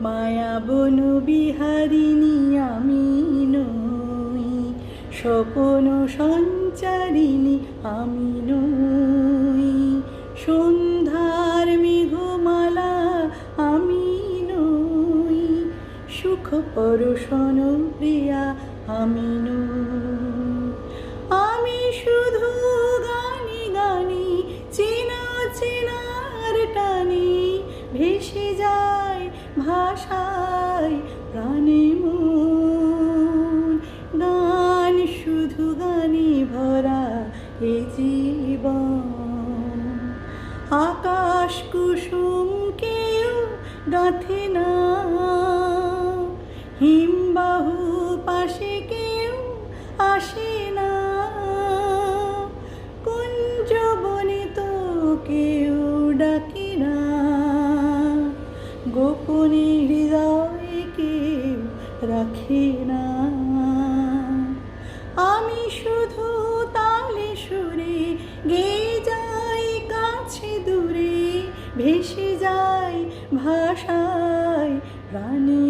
মায়া বন বিহারিণী আমি নই, স্বপন সঞ্চারিণী আমি নই, সন্ধ্যার মেঘমালা আমি নই, সুখ পরশন প্রিয়া আমি নই। আমি শুধু গানে গানে চেনা চেনার টানে ভেসে যায় ভাষায় প্রাণে মন। গান শুধু গানে ভরা এ জীবন। আকাশ কুসুম কেউ গাঁথে না, হিমবাহু পাশে কেউ আসে না, কুঞ্জ বনে তো কেউ ডাকে না, গোপনে হৃদয়ে কেউ রাখে না। আমি শুধু তালে সুরে গেয়ে যাই কাছে দূরে, ভেসে যাই ভাষায় প্রাণে।